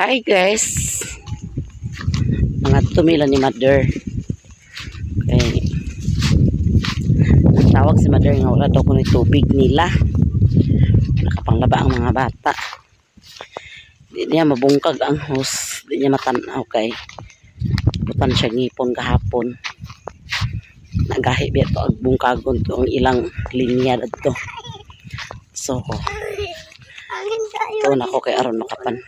Hi guys, mga tumila ni Mother. Okay. Nagtawag si Mother nga wala daw kung tubig nila. Nakapanglaba ang mga bata. Di niya mabungkag ang hose, di niya matanaw kay butan siya ngipon kahapon. Nagahi bito ang bungkagon to ang ilang linya dito. So, ito na ko kay aron nakapan.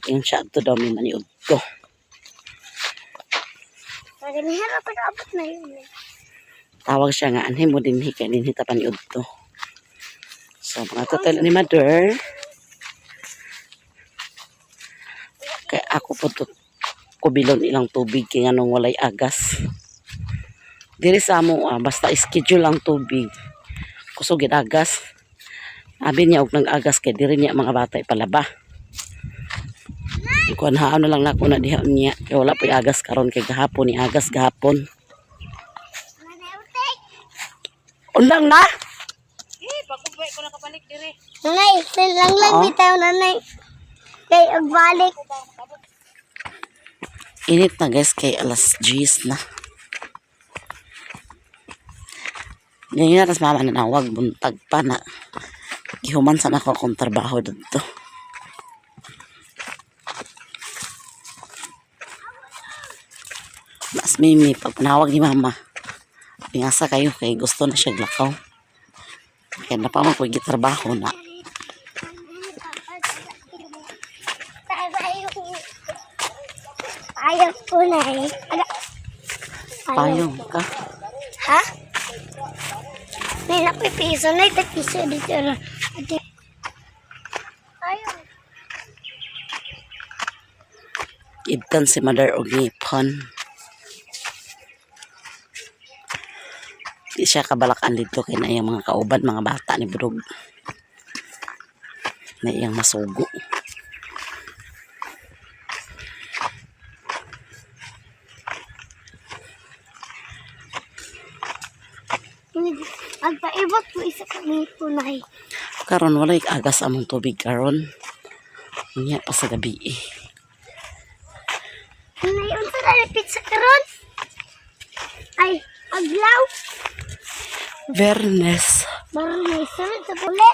Yung siya ito daw may maniod ko. Tawag siya nga, anhin mo din hika, din hita paniod to. So, mga total ni Mother. Kaya ako po to, kubilon ilang tubig, kaya nung walay agas. Diri sa mo, basta schedule ang tubig. Kusog agas. Abi niya og nag-agas kay diri niya mga bata ipalaba. Kuan haan na lang nako na diha niya. Kay wala pa agas karon kay gahapon ni agas gahapon. Undang na. Pagubay ko nakabalik diri. Nanay, lang bitaw nanay. Kay agbalik. Init na guys kay alas 10 na. Ngayon na tas mama na nawag buntag pa na. Gihuman sa nako akong trabaho dito. Mas mimi pag panawag ni mama. Pingasa kayo kay gusto na siya glakaw. Kaya na pa magpag-trabaho na. Ayaw po na eh. Payong ka. Ha? May napipiso na ito piso dito na. Ayaw. Ibtan si Mother og ngipon. Di siya kabalakan dito kay na iyang mga kauban, mga bata ni Budog. Na iyang masugo. Magpaibot po isa kami po na eh. Karon walay agas among tubig karon. Unya pa sa gabi eh. Nanay, unsa na pizza karon? Ay, aglaw. Vernes. Baru may sunod sa puli.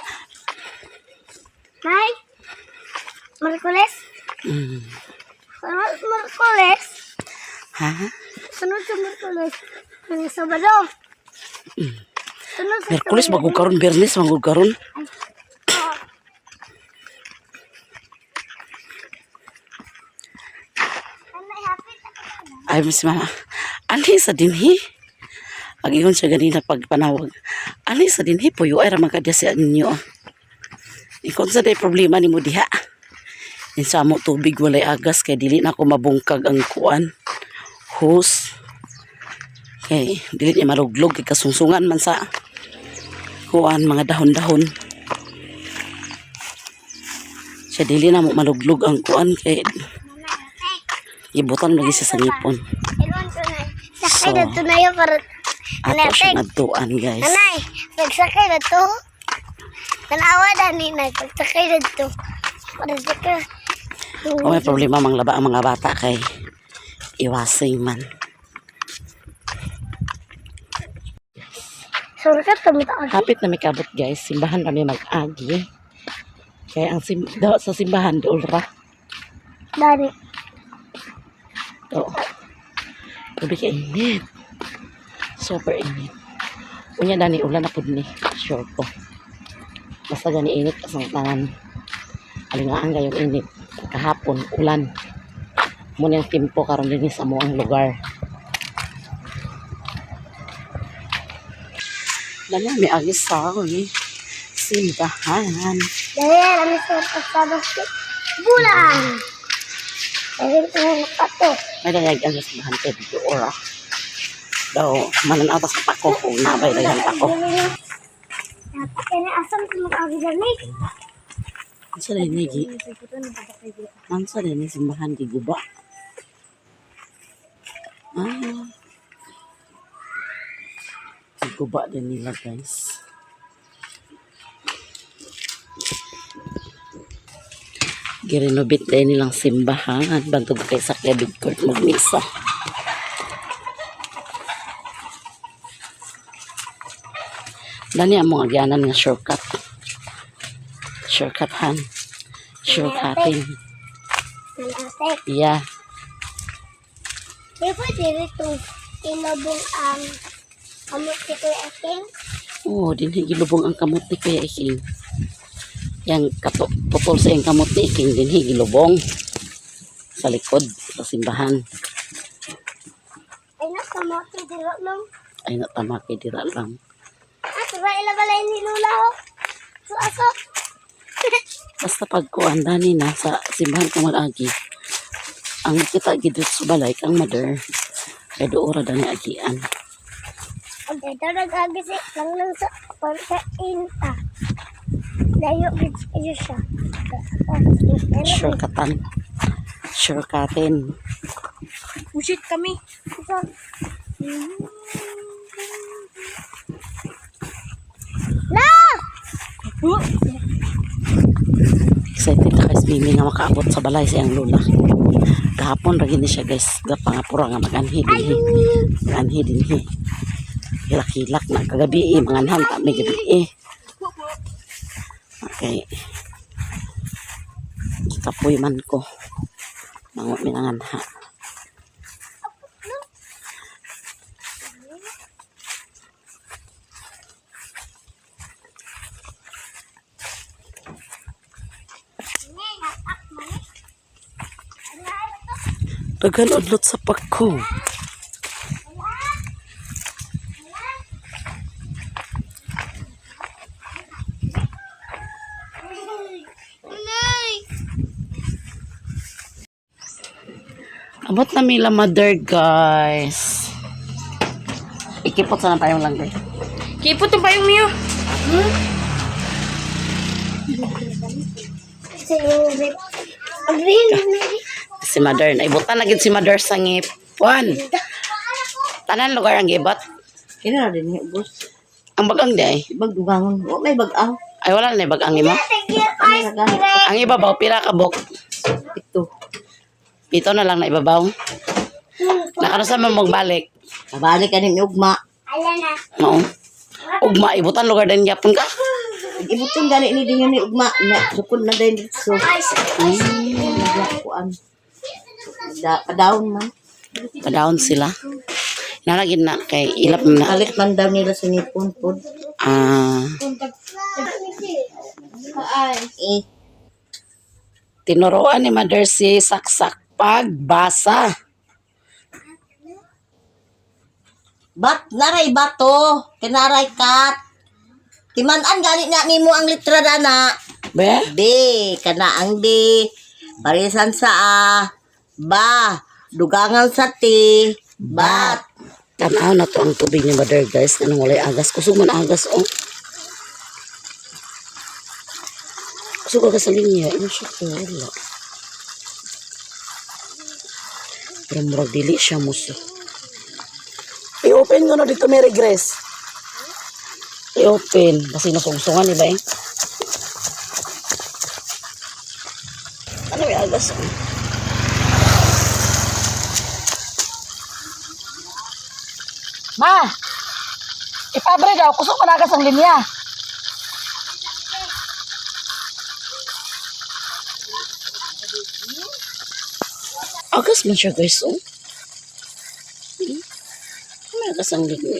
Nay, Marcoles? Sunod Marcoles? Ha? Sunod sa Marcoles. Ano Sabado? Sunod sa Merkulis magug karon, Bernes magug karon. Ay, mas mama. Ani sa dinhi? Agiyon siya ganina pagpanawag. Ani sa dinhi puyo ay ramang kadya sa inyo. Ikon sa day problema ni mo diha. Insa mo tubig walay agas kay dili na ako mabungkag ang kuan. Hose. Kay dili niya maluglog kay kasungsungan man sa kuan mga dahon-dahon. Siya dili na mo maluglog ang kuan kay ibutan lagi sa ngipon. Sakay na ito na yun para... Ato siya nagtuan guys. Nanay, nagsakay na ito. Nanawa na ni nagsakay na ito. Para sakay. Kung may problema manglaba ang mga bata kay iwasing man. Sorry ka, tumitaag. Hapit na may kabot guys. Simbahan kami mag-agi. Kaya ang sa simbahan doon ra. Dari. Oo. Grabe ka init. Super init. Unya dani ulan na pud ni. Sure ko. Basta gani init kasang tangan. Alingaan kayong init. Kahapon ulan. Muna yung timpo karon din sa mo ang lugar. Dali may agis sa ako eh. Simbahan. Dari, kami sa pasabas. Bulan! Dari, ito na kato. May dayag ang simbahan kay dito ora. Daw mananaw ta sa pako kung nabay dagan pako. Kaya asam sa mag-agi dami. Ang sa rin gi. Ang sa rin simbahan di guba. Di guba din nila guys. Girenovate din nilang simbahan. Bantog kay Sakya Bigcourt magmisa. Dani ang mga agyanan nga shortcut. Shortcutan. Shortcutin. Malate. Yeah. Di ba dito inabong ang kamot si Kuya Aking? Oo, dinhi gilubong ang kamot ni Kuya Iking. Yang putol sa yung kamot ni Iking, dinhi gilubong. Sa likod, sa simbahan. Ay na, kamot si Dilo lang. Ay natama kay dira lang. Diba ilabalay ni Lula ho? So, aso. Basta pagkuan dani na sa simbahan kang mag-agi. Ang kita gidit sa balay kang mother. Kaya doora dani agian. Ang dito nag-agisi lang sa pagkainta. Layo gito siya. Shortcutan. Shortcutin. Pusit kami. So, no! Excited na guys, Mimi nga makaabot sa balay sa iyang lula. Kahapon ragin ni siya guys, gapangapura nga mag-anhi din. Mag-anhi din. Hilak-hilak na kagabi mga anhan may gabi Okay. Kapoy man ko. Mangot minanganha. Dagan udlot sa pagko. Abot na mila mother guys. Ikipot sa payong lang guys. Kipot yung payong niyo. Si mother na ibutan na gid si mother sa ngipon. Tanan lugar ang gibot. Kina din ni boss. Ang bagang di ay. Bagdugangon. O may bagaw. Ay wala na bagang nimo. Ang ibabaw pila ka bok. Ito. Pito na lang na ibabaw. Nakano sa magbalik. Kabalik ka ni ugma. Ayan na. Oo. Ugma ibutan lugar din gyapon ka. Ibutong gani ni din ni ugma na sukod na din dito. Naglakuan. Padaon man. Padawon sila. Nalagin na kay ilap na. Alit man daw nila sa nipon pod. Eh. Tinuruan ni mother si Saksak pagbasa. Bat naray bato. Kinaray kat. Timan-an gani na nimo ang litra dana. Be? B. Kana ang B. Parisan sa A. Ba. Dugangan sa T. Bat. Tanaw na to ang tubig ni mother guys. Anong walay agas. Kusog man agas oh. Kusog agas sa linya. Ano siya ko? Wala. Pero murag dili siya muso. I-open ko na dito Mary Grace. I-open. Kasi nasungsungan iba eh. Ano may agas oh. Ma! Ipabre daw, kusok pa nagas ang linya. Agas man siya guys, oh. May agas ang linya.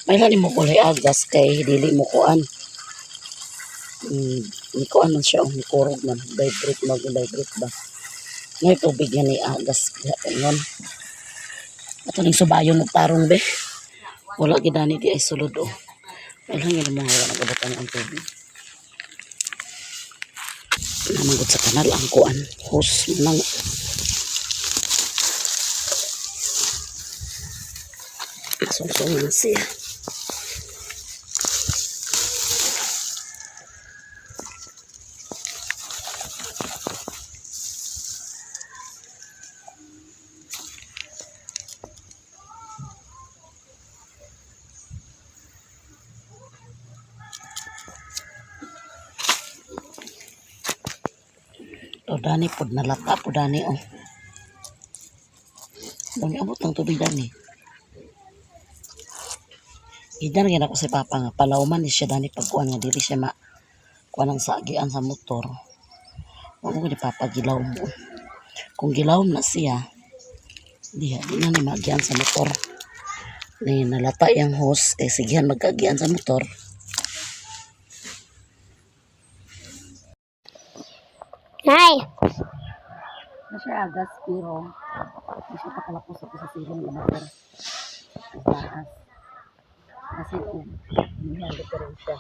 May lalim mo kulay agas kay dili mo kuan. Ni kuan man siya, ni kurog man. Vibrate ba? May tubig yan ni agas. Ngayon. Ato ning subayon ng tarong be. Wala gidani di ay sulod oh. Ilang yun mga wala nagabatan ang tubig. Namanggot sa kanal ang kuan. Hose nang. Nasungsong na siya. To dani pod nalata po dani oh. Dami abot ng tubig dani. Idan gina ko si Papa nga palawman ni siya dani pagkuan nga dili siya kuan ang sagian sa motor. Wa mo ni Papa gilawom mo. Kung gilawom na siya, di na ni magian sa motor. Ni nalata yang hose kay sigihan magkagian sa motor. Nay, Na siya agas pero di siya pakalapos sa silong ng motor. Taas. Kasi kung hindi pa rin siya.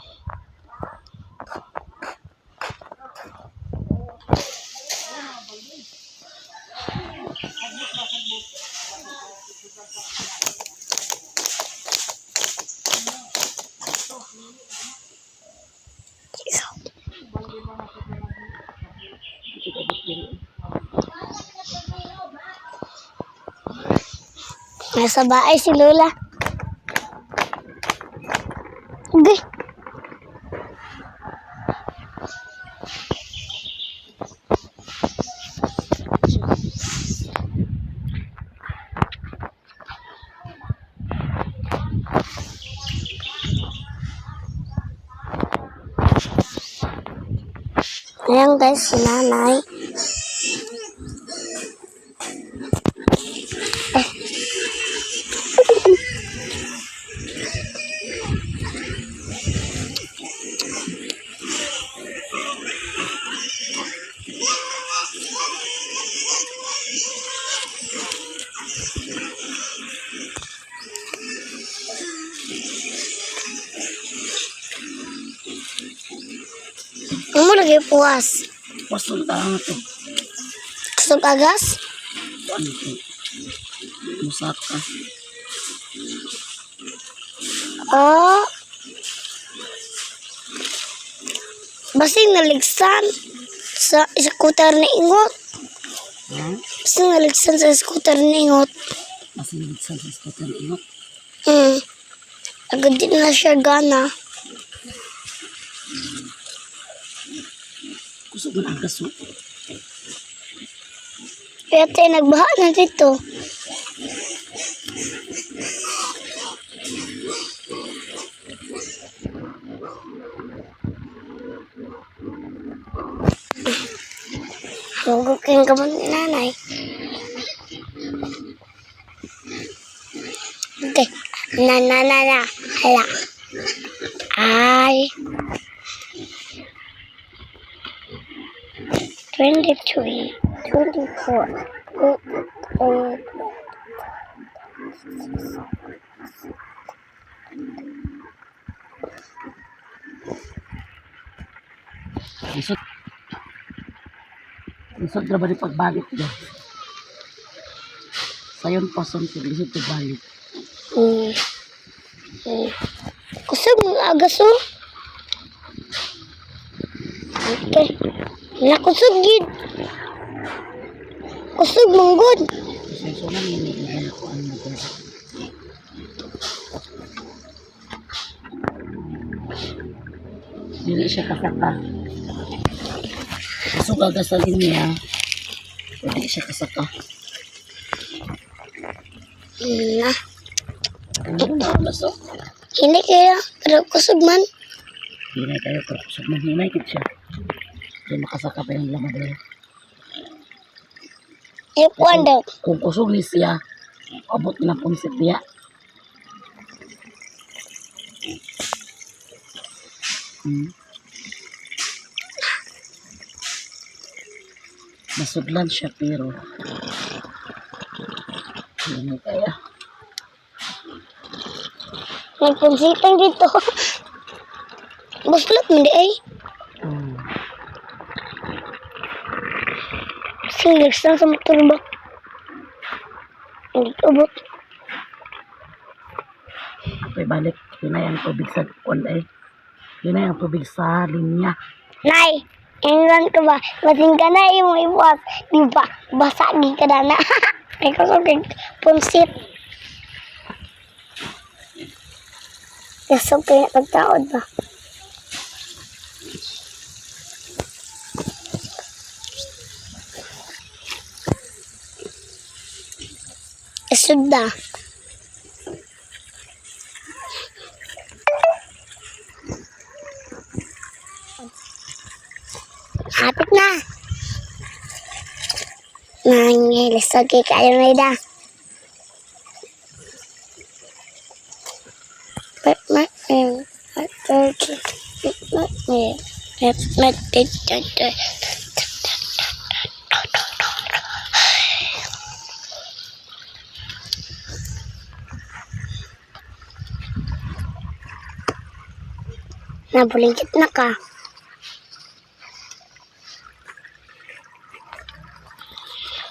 nasa bahay si Lola. Okay. Ayan guys, si nanay. Ano lagi puas? Pasol taang ito. Kusog agas? Ano ito? Musaka. Oh. Basing naligsan sa scooter ni Ingot. Ha? Basing naligsan sa scooter ni Ingot. Masinigit sa scooter ingot. Agad din na siya gana. Kusog ang agas mo. Kaya tayo nagbaha na dito. Hugukin ka mo ni nanay. Okay. Na. Hala. Ay. 23, 24. Lisod na ba ni pagbalik niya? Sayon pa son kung lisod na balik. Kusog mga agas oh. Okay. Nakusog gid. Kusog manggod. So nang iniihan ako ang motor. Dili siya kasaka. Kusog agas sa linya. Dili siya kasaka. Na. Ano na agas oh? Hindi kaya. Pero kusog man. Hinay kayo pero kusog man hinay kit siya. Hindi makasaka pa yung laman doon. Ipuan daw. Kung kusog ni siya, abot na punsit niya. Masudlan siya pero hindi kaya. Nagpunsitan dito. Buslot mo di ay. Singliks lang sa motor ba? Hindi abot. Okay, balik. Hinay ang tubig sa kunday. Hinay ang tubig sa linya. Nay, inglan ka ba? Masing ka na yung iwas. Di ba? Basagi ka na na. Ay, kusog punsit. Kusog kayo na pagtaod ba? lisod na. Hapit na. Lisod kay kayo na ida. Nabuligit na ka.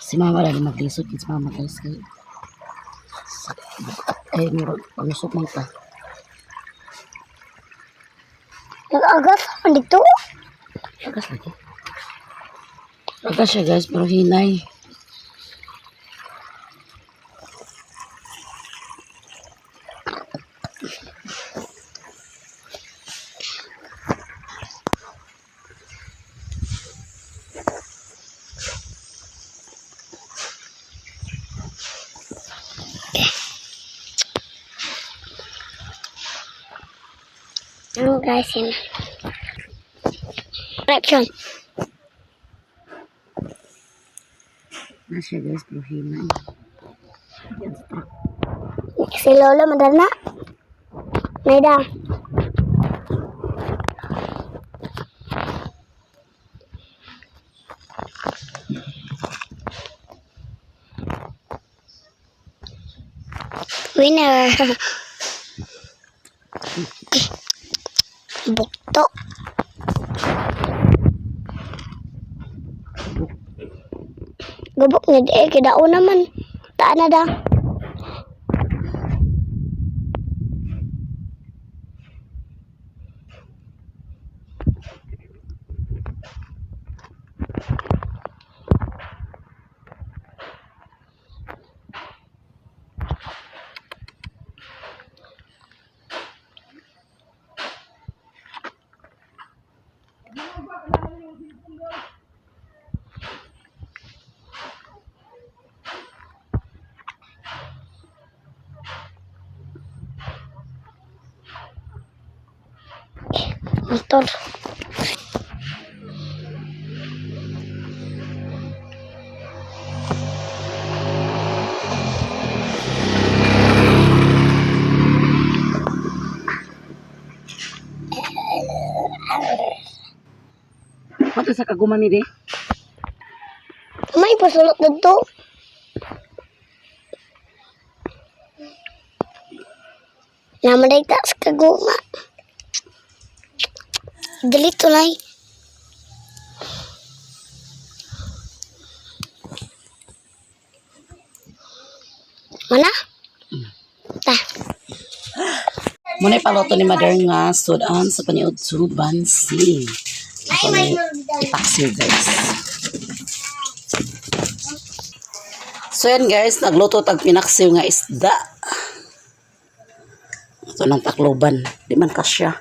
Si mama lagi maglisod si mama guys kay ay meron pag-usok man ka. Nag-agas naman dito. Agas lagi. Agas siya guys pero hinay. Ano guys yun? Reaction. Na siya guys pero hinay. Si Lola madala. Naida. Winner. Bukto. Gubok ni kidao naman. Taan na da. Motor. Pato sa kaguman ni de. May pasulot na to. Namaday ta sa kaguma. Delito na eh. Mana? Ta. Muna paloto ni mother nga sudan sa paniud suban si. Ako ni ipaksir guys. So yan guys, nagluto tag pinaksiw nga isda. Ito ng takloban. Di man kasya.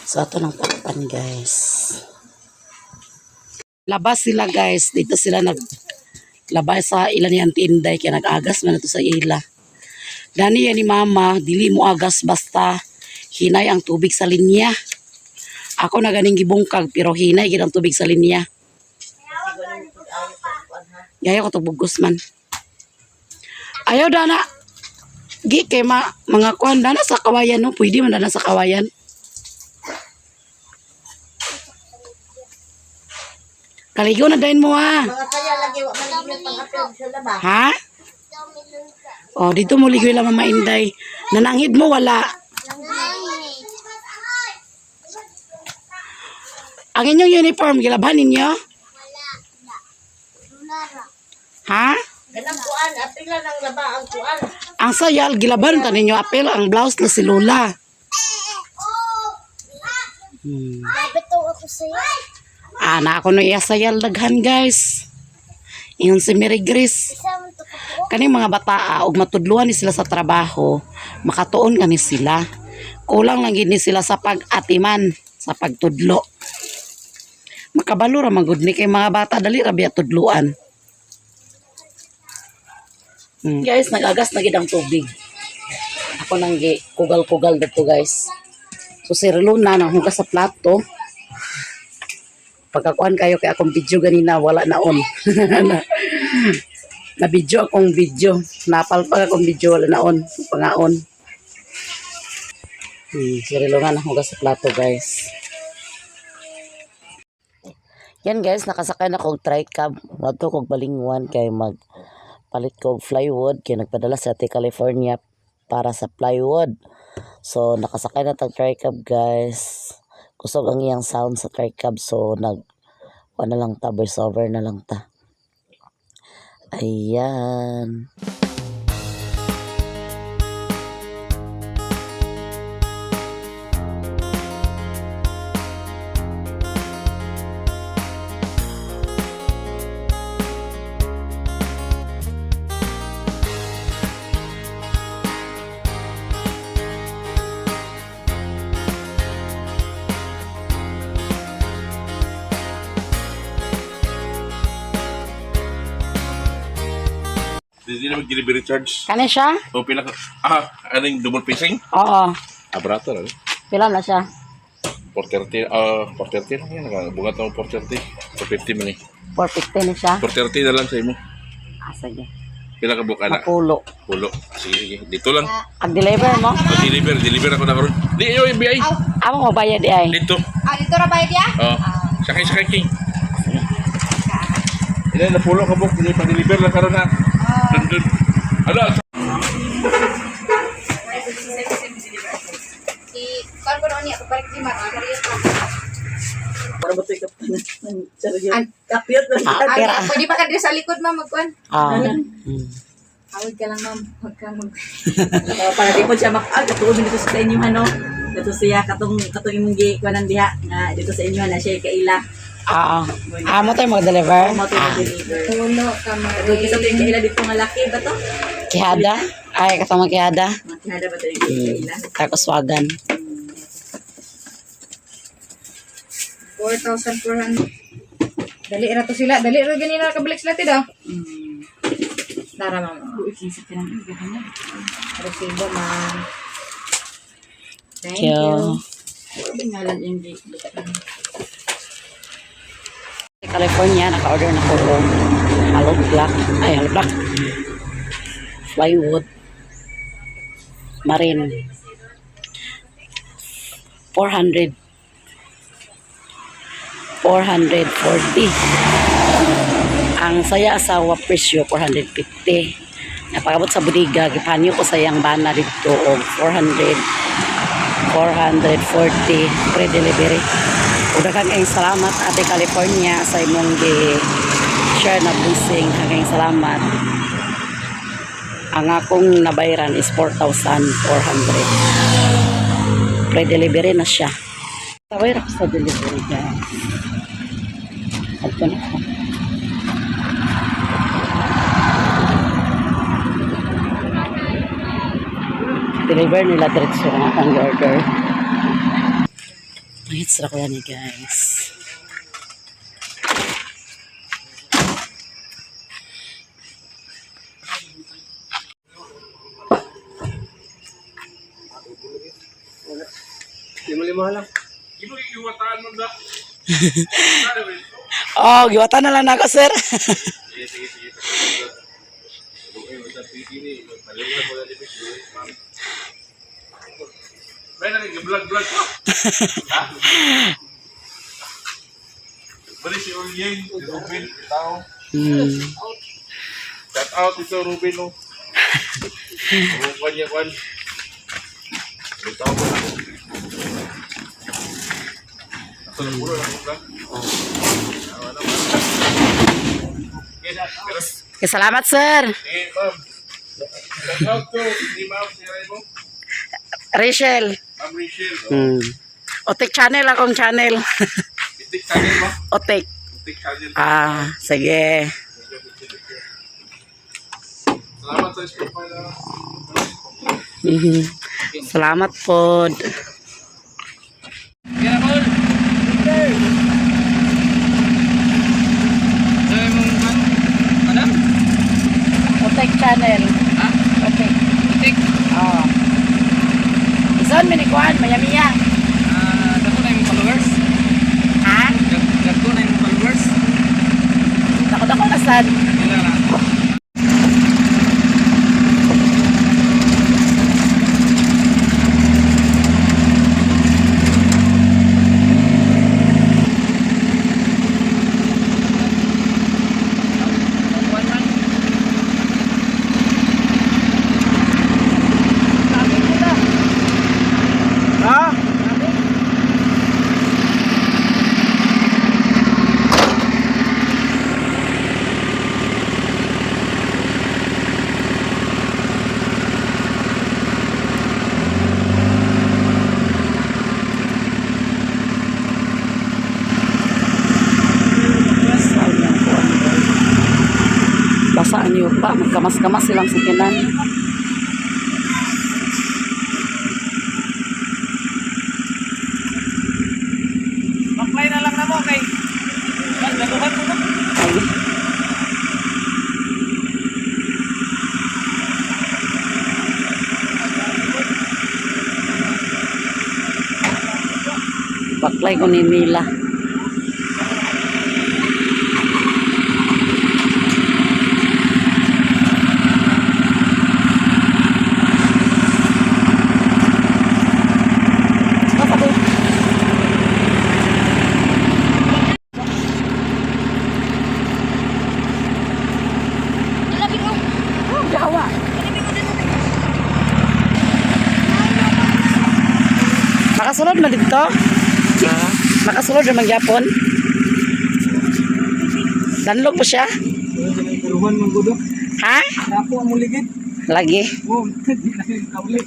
So ito ng takpan guys. Labas sila guys. Dito sila naglabas sa ilan ni Auntie Inday. Kaya nag-agas man ito sa ila. Dani yan ni mama, dili mo agas basta hinay ang tubig sa linya. Ako na ganing gibungkag pero hinay gid ang tubig sa linya. Gaya ko to bugos man. Ayaw dana. Gi kay mga kuan dana sa kawayan no, pwede man dana sa kawayan. Kaligo na dahin mo ha. Mga kaya lagi wa man gyud pang-upload sa laba. Ha? Oh, dito mo ligoy lang Mama Inday. Nananghid mo wala. Ang inyong uniform, gilaban ninyo? Ha? Kanang kuan, apila nang laba ang kuan. Ang sayal, gilaban ta ninyo. Apel, ang blouse na si Lola. Lapit ako sa'yo. Na ako no iya sayal daghan guys. Ingon si Mary Grace. Isang Kaning mga bata og matudluhan ni sila sa trabaho, makatuon kani sila. Kulang lang gid ni sila sa pag-atiman, sa pagtudlo. Makabalo ra magud ni kay mga bata dali ra biya tudluan. Guys, nagagas na gid ang tubig. Ako nang gi kugal-kugal dito guys. So si Luna nang hugas sa plato. Pagkakuan kayo kay akong video ganina wala na on. Na video akong video. Napalpag akong video wala na on. Pangaon. Si Luna nang hugas sa plato guys. Yan guys, nakasakay na kong tricab. Nato kong balingwan kay palit kong plywood. Kaya nagpadala sa Ate California para sa plywood. So, nakasakay na tag tricab guys. Kusog ang iyang sound sa tricab. So, na lang ta, voice over na lang ta. Ayan. Hindi na mag-delivery charge. Kani siya? O pila ka... Aning double pacing? Oo. Barato na. Pila na siya? 430. 430 lang yan. Bungat na 430. 450 man eh. 450 na siya? 430 na lang sa imo. Sige. Pila ka buka na? Mapulo. Pulo. Sige. Dito lang. Ang-deliver mo? Deliver ako na karon. Di yo ibiyay. Amo mo bayad di ay? Dito. Dito ra bayad ya? Sakay king. Ina na pulo ka buk. Hindi pa-deliver lang karon na. Dun. Ano? Kan ko ni ako balik di mara kariya pa. Para ba ito kapyot na. Pera. Pwede pa ka diri sa likod ma'am magkuan. Awid ka lang ma'am, wag ka mag. Para di po siya katuon dito sa inyo ano. Dito siya katong imong kuanan diha nga dito sa inyo na siya kaila. Amo tayo mag-deliver? Mo to deliver. Puno ka Ito kita to yung kaila dito nga laki ba to? Kihada? Ay, katong kihada. Makihada ba to yung kaila? Takoswagan. 4,400. Dali ra to sila, dali ra ganina nakabalik sila tido. Tara ma'am. Resibo ma'am. Thank you. Ngalan yung California, naka-order na ko ng hollow block, plywood, marine, 440. Ang saya asawa presyo 450. Napakabot sa budiga, gipanyo ko sayang bana dito og 440 pre-delivery. Udakan kayong salamat Ate California sa imong share na blessing. Kayong salamat. Ang akong nabayaran is 4,400. Pre-delivery na siya. Taway ako sa delivery guys. Ito na ako. Deliver nila diretso ang akong order. Hits ra ko yan guys. Lima lang. Ibu iwataan mo na. Oh, giwatan na lang ako sir. Sige. May nag-vlog ko. Bali si Ulyen, si Ruben, tao. Shout out ito Ruben no. Kanya. Ito ako. Ako lang puro lang ka. Salamat sir. Ma'am. Shout out to si Ma'am si Remo. Rachel. Ma'am Rachel. Otek channel akong channel. Itik channel mo? Otek. Itik channel. Sige. Salamat sa scoop na. Mhm. Salamat po. Otek channel. Ha? Otek. Tik. Oh. Isan minikuan, mayamiya. Dako na yung followers. Ha? Dako na yung followers. Dako-dako na sad. Wala na. Basaan niyo pa, magkamas-kamas silang sakinan. Apply na lang na mo kay. Nagdaguhan mo na. Ay, baklay ko ni nila. Jawa. Nakasulod na dito? Nakasulod na magyapon? Danlog po siya? Karuhan mong gudo. Ha? Ako ang muligid. Lagi. Oh, di na yung kauli.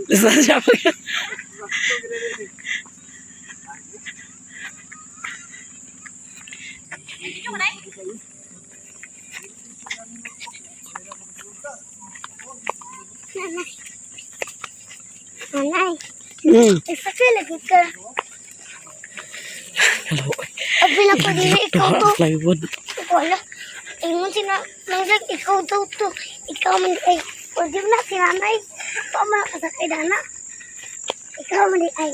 Bisa siapa? Nanay, Hmm. isa ka lagi ka. Abila ko din ikaw to. Plywood. Wala. Ingon sina, nangdag ikaw daw to. Ikaw man ay. O di na si nanay. Pamala ka sa kay dana. Ikaw man ay.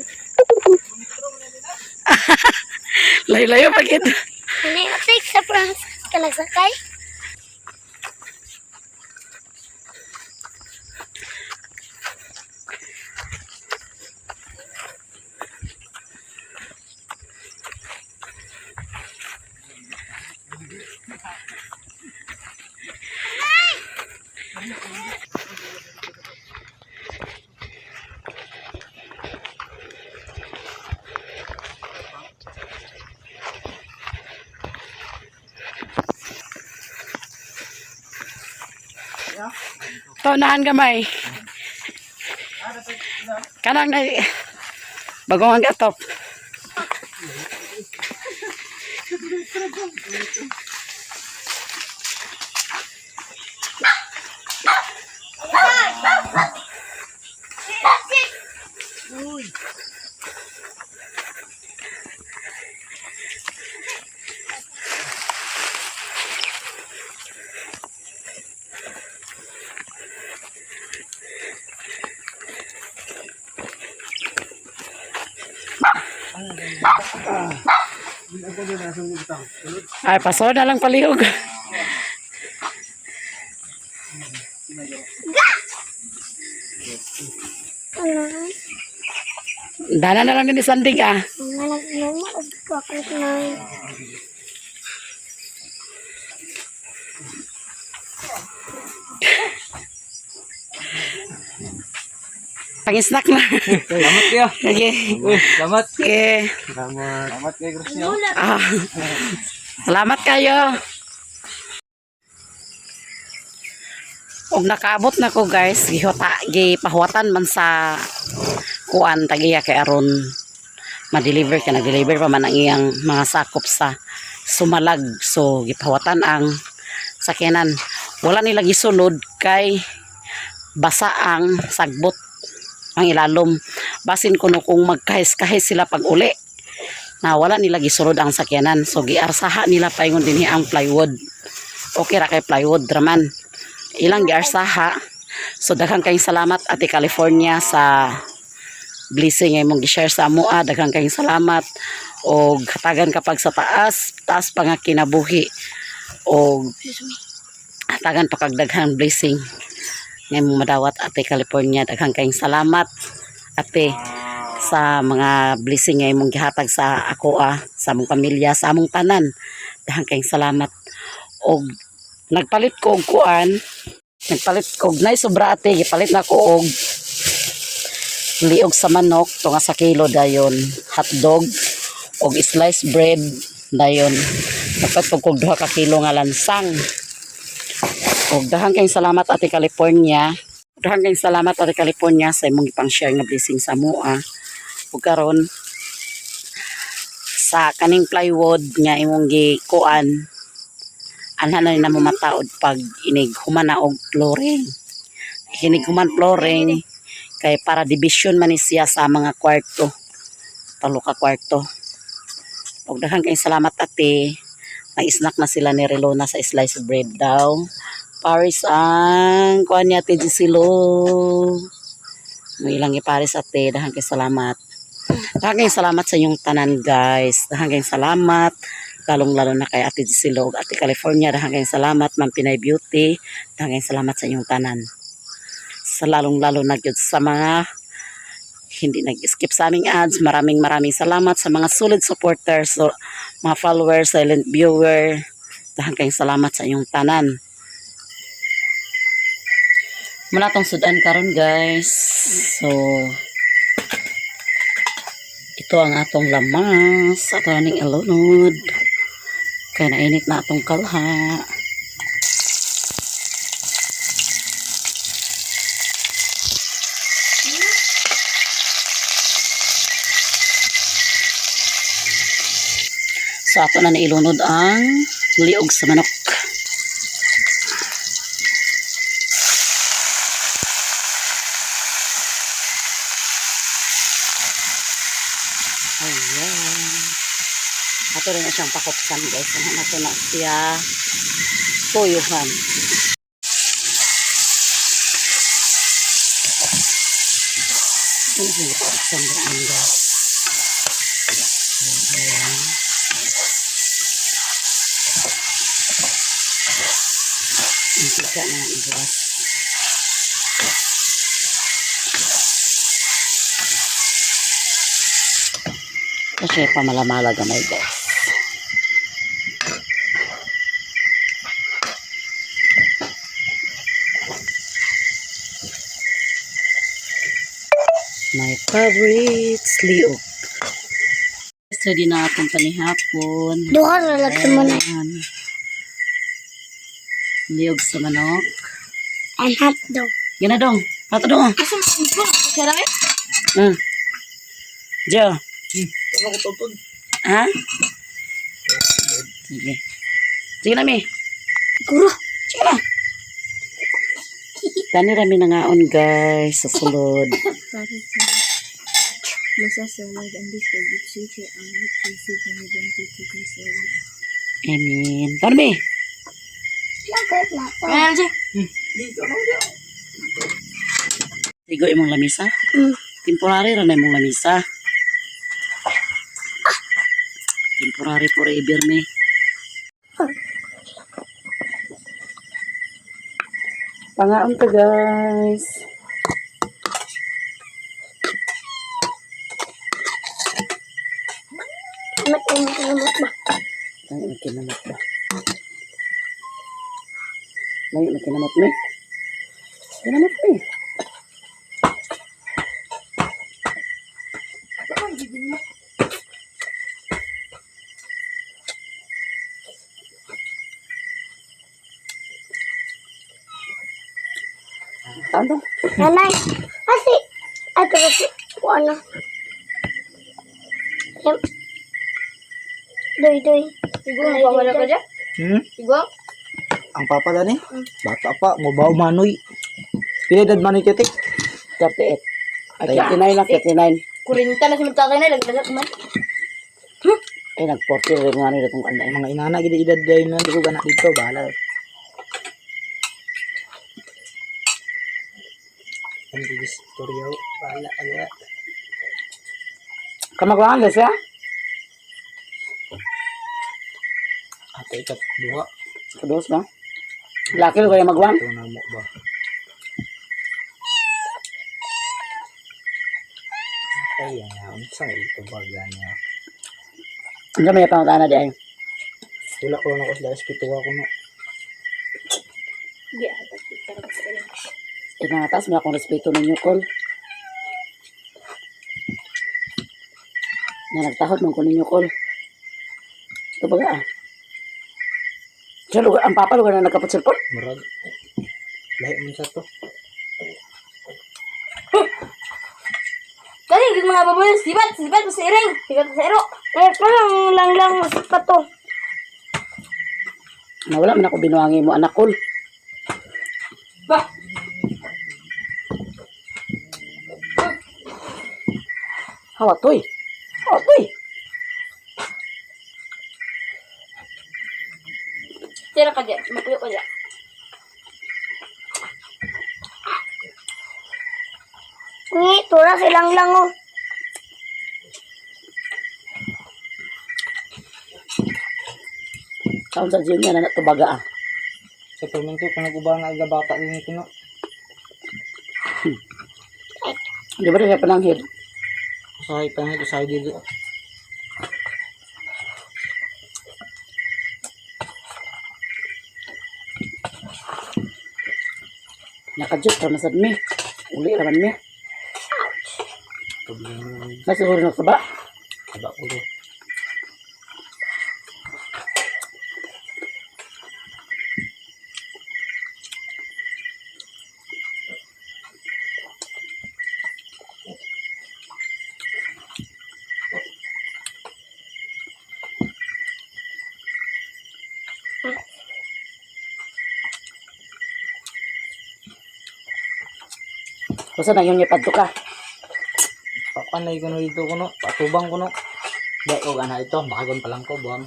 Layo-layo pa kita. Nanay, atik sa France. Ka nagsakay. Taunahan gamay. Kanang na bagong ang gatop. Ay, paso na lang palihog. Dana na lang din isandig ah. Malag mo, bakit na. Pang-snack na. Salamat kayo. Okay. Salamat. Okay. Salamat. Salamat kayo, Grosyo. Ah, salamat kayo. Og nakaabot na ko guys, gipahuwatan man sa kuan tagiya kay aron ma-deliver ka, nag-deliver pa man ang iyang mga sakop sa Sumalag. So gipahuwatan ang sakyanan. Wala nila gisulod kay basa ang sagbot ang ilalom. Basin kuno kung magkahis-kahis sila pag uli na wala nila gisulod ang sakyanan. So giarsaha nila paingon dinhi ang plywood. Okay ra kay plywood raman. Ilang giarsaha. So daghang kayong salamat Ate California sa blessing ay mong gi-share sa amo. Daghang kayong salamat og hatagan kapag sa taas pa nga kinabuhi og hatagan pa kag daghang blessing ngay mong madawat Ate California. Daghang kayong salamat ate sa mga blessing ngay mong gihatag sa ako sa among pamilya, sa among tanan. Daghang kayong salamat. Og nagpalit ko og kuan, nagpalit ko og nay sobra ate, gipalit na ko og liog sa manok tunga sa kilo dayon, hotdog og sliced bread dayon. Dapat kog 2 ka kilo nga lansang. Og daghang kayong salamat Ate California. Daghang kayong salamat Ate California sa imong ipang-share nga blessing sa mua. Ug karon sa kaning plywood nga imong gikuan, anhan na mo mataod pag inig humana og flooring. Inig human flooring kay para division man ni siya sa mga kwarto. 3 ka kwarto. Og daghang kayong salamat ate. Nag-snack na sila ni Relona sa slice bread daw. Paris ang kuan niya ate Gisilo. May ilang Paris ate. Daghang kayong salamat. Daghang kayong salamat sa inyong tanan guys. Daghang kayong salamat. Lalong-lalo na kay Ate Gisilo, Ate California. Daghang kayong salamat Ma'am Pinay Beauty. Daghang kayong salamat sa inyong tanan. Sa lalong-lalo na gyud sa mga hindi nag-skip sa aming ads. Maraming salamat sa mga solid supporters, so, mga followers, silent viewer. Daghang kayong salamat sa inyong tanan. Muna tong sudan karon guys. So ito ang atong lamas, ato ning alunod. Kaya nainit na atong kalha. So ato na nailunod ang liog sa manok. Ayan. Ato rin na siyang pakopsan guys. Ano nato na siya tuyuhan. Ito na siya pakopsan guys. Ayan. Intiga na ang buwas. Kasi pamalamala gamay guys. My favorite liog. Ready na atong panihapon. Duha na lang sa manok. Ayan. Liog sa manok. And hotdog. Yan na dong. Pato dong. Asa mo po? Sarap? Jo. Ano ko tutod? Ha? Sige. Sige na mi. Guro. Sige na. Tani rami na ngaon guys sa sulod. Amen. Tani mi. Lagat na to. Ayan siya. Tigo imong lamisa. Temporary ra na imong lamisa. Temporary forever me. Pangaon to guys. Mat ba? Layo na kinamot ba? Layo na kinamot me. Kinamot me. Ano? Nanay, kasi, ato kasi, kung ano. Em, Doy. Siguro mapawala ka dyan? Siguro? Ang papa na ni. Bata pa, mabaw manoy. Pila edad manoy ketik? 38. Ay, 39 lang, 39. Kurinta na si Matakay na, lagdagat man. Ay, nag-40 rin nga nila itong kanday. Mga inana gid edad day na di ko ganak dito bahala. Ang bigis storya bahala kaya. Kamagwangan na siya? Ato ikat duha. Kados na. Laki rin kaya magwang. Ito na mo ba? Ay, unsa ito baga niya. Ano may pangutana di ay? Wala ko na ko sa espiritu ko no. Inatas mo akong respeto ninyo, Kol. Na nagtahot mo ko ninyo, Kol. Ito baga ah. Siya lugar, ang papa lugar na nagkapatsilpon. Murag. Lahi man sa to. Kali, yung mga baboy, sibat, masiring. Sibat, masiro. Eh, parang lang pa to. Nawala man ako binuhangi mo, anak, Kol. Bah, Hawatoy. Hawatoy. tira ka dyan, mapuyo ka dyan. Ni, tura silang lang oh. Kaon sa gym yan, anak, ito baga ah. Sa tormento panag-uban na aga bata din ito no. Di ba rin kaya pananghid? Usahay pa nga usahay dili. Nakajut raman sad mi. Uli raman mi. Problema mo Nasiguro na ba? kada ulo. Basta na yung ipad to ka. Papanay ko no dito ko no, patubang ko no. Dahil ko gana ito, bakagon pa lang ko buwang.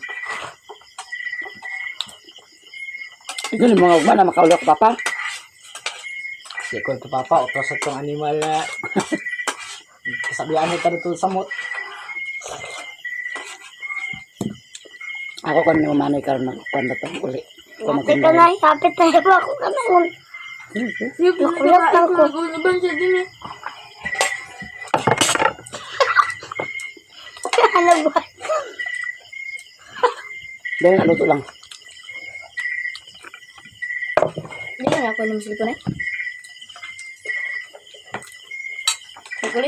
Ito yung mga ugma na makauli ako papa. Di ko ito papa, otro sa itong animal na kasabihan ito dito sa mut. Ako kan yung manoy karon ng kwanda to uli. Kapit na na, kapit na ba ako ka noon. Nakulap lang ko. Ano ba? Dahil naluto lang. Hindi na ako naman sila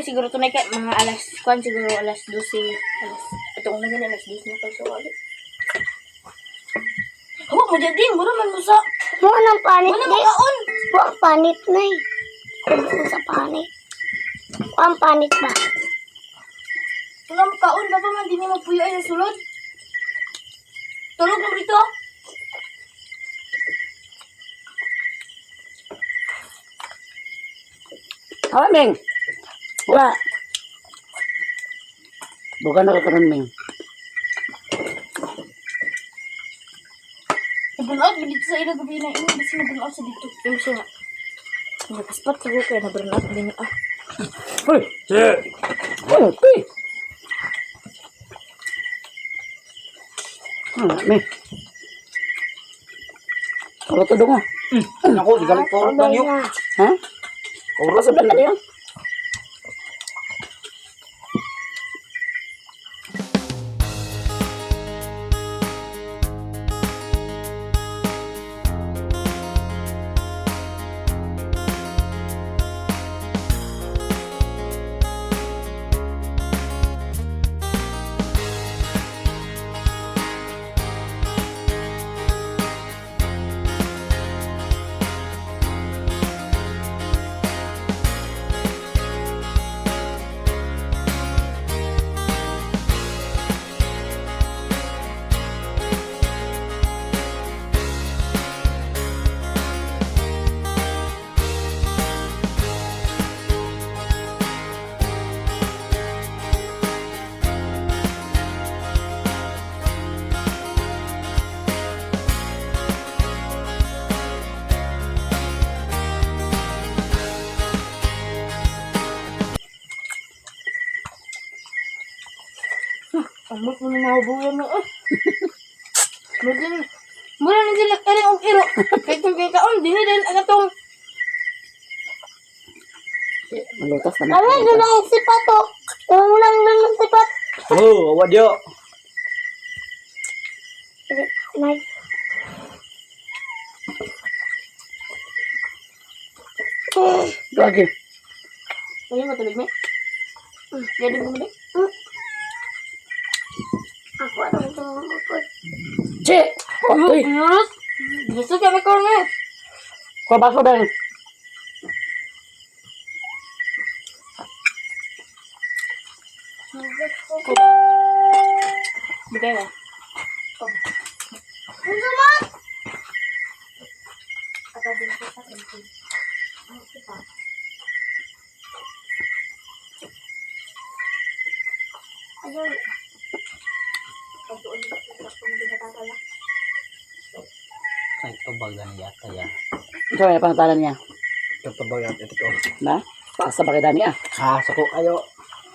siguro tunay ka mga alas, siguro alas 12, ito kung naging alas 10 na pagsuwali. Huwag mo dyan din, mura man mo sa, Buwan ng panit wala di. makaon. Buwan panit na eh. Kulit sa panit. Buwan panit ba? Wala makaon, baba man din yung magpuyo ay nasulod. Tulog mo dito. Hawa, Ming! Wala! Bukan ako karon, Ming. Nabunout mo dito sa ilang gabi na ini, basta nabunout sa dito. Yung siya nga. Nagkaspat siguro kaya nabunout din niya. Hoy! Hoy! Hoy! Ming. Kalau to dong ah. Ako, di galit po rin yun. Ha? Oras sa na niya. Mas mo na mahubuyan mo. Mula na sila karing og iro. Kaya kung kaya kaon, din ang atong. Malutas na Ano yun ang sipat to? Yung lang ng sipat. Oh, awa diyo. Nice. Gagi. Ano mo tubig mo? Jadi mo din. Ako ano ito ako. Che! Okay. Yes. Gusto kami ko nga. Kuha ko ba? Bigay ba? Ano mo? Ayun. Ay, tubag na yata ya. Ito ay pangalan niya. Ito tubag yata ito. Na? Paasa ba kay Dani ah? Sako kayo.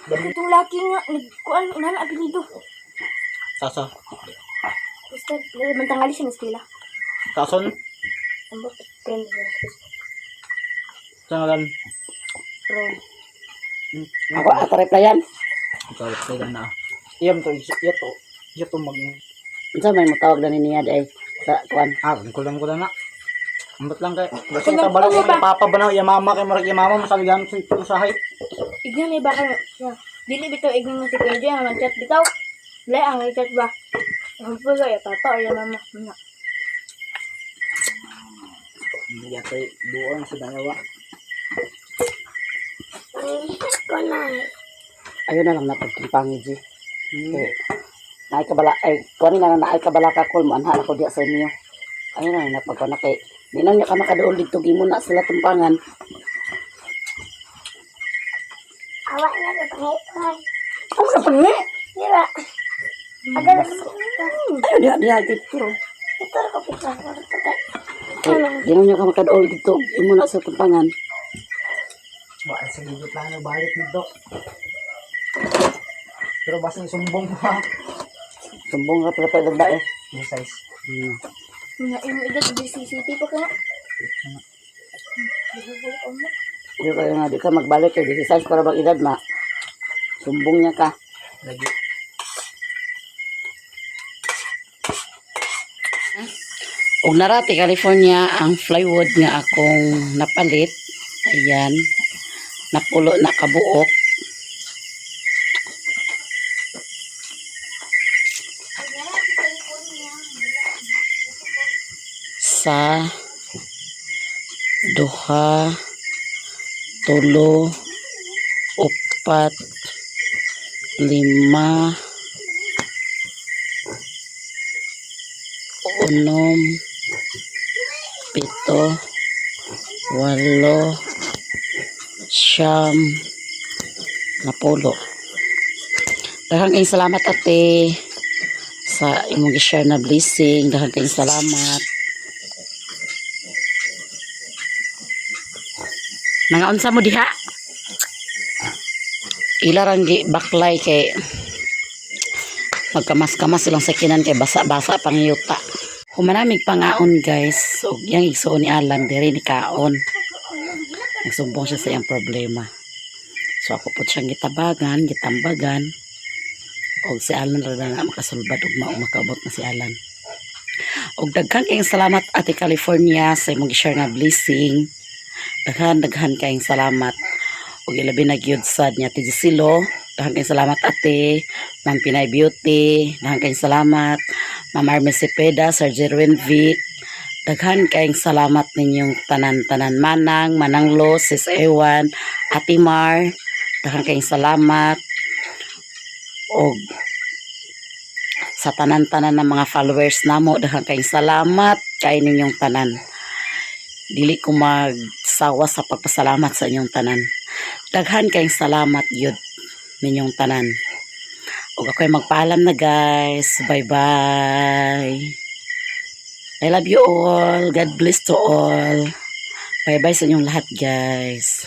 Itong laki nga, nagkuhan, inana, apelido. Sasa. Basta, mantangali siya ng skila. Sason. Ambot, friend. Sangalan. Ron. Ako ata-replyan. Ikaw, kaya na. Iyam to, ito. Ito mag... Unsa may matawag na niya day sa kuan? Kulang ko na. Ambot lang kay. Basta yung kabalo ko yung papa ba na, yung mama kay marag yung mama, masaligan sa usahay. Ignan may baka, dili bitaw, ignan mo si Kuya Joy, ang chat bitaw. Wala, ang chat ba? Ang pulo, ya papa, o ya mama. Hindi yata doon sa dalawa. Ayun na lang napagtimpangi G. Okay. Naay kabala ay kuan na naay kabala ka kol mo anha ako diya sa inyo. Ayun na napagkuan na kay di na niya ka makaduol dito gimo na sila tumpangan. Awak na ito pangay. Ano ka pangi? Dira. Ada Ayun diya dito. ito ko pita. Di na niya ka makaduol dito gimo na sa tumpangan. Ba, sa gigit lang na balik dito. Pero basta yung sumbong pa. Sumbong ka pala tayo bae. Yung size. Nga, yung edad, CCTV pa ka nga. Di ka nga di ka magbalik kay di size para bang edad ma. Sumbong niya ka. Lagi. Og narati California ang plywood nga akong napalit. Ayan. Napulo na kabuok. Sa duha, tulo, upat, lima, unom, pito, walo, siyam, napulo. Daghang kayong salamat ate sa imong i-share na blessing. Daghang kayong salamat. Nangaunsa mo diha? Ilarang baklay kay magkamas-kamas silang sakinan kay basa-basa pangyuta. Humanamig pangaon guys. So, yang igsuon ni Alan diri ni kaon. Nagsumbong siya sa iyang problema. So ako po siyang gitambagan. Og si Alan rin na makasulbad og makaabot na si Alan. Og daghang kayong salamat ate California sa imong gi-share na blessing. Daghan kayong salamat. Og ilabi na gyud sad niya ti Gisilo. Daghan kayong salamat ate. Ma'am Pinay Beauty. Daghan kayong salamat. Ma'am Armin Cepeda, Sir Jerwin Vic. Daghan kayong salamat ninyong tanan-tanan Manang Lo, Sis Ewan, Ate Mar. Daghan kayong salamat. Og sa tanan-tanan ng mga followers namo, daghan kayong salamat kay ninyong tanan. Dili ko magsawa sa pagpasalamat sa inyong tanan. Daghan kayong salamat yun ninyong tanan. Og ako'y magpaalam na guys. Bye-bye. I love you all. God bless to all. Bye-bye sa inyong lahat guys.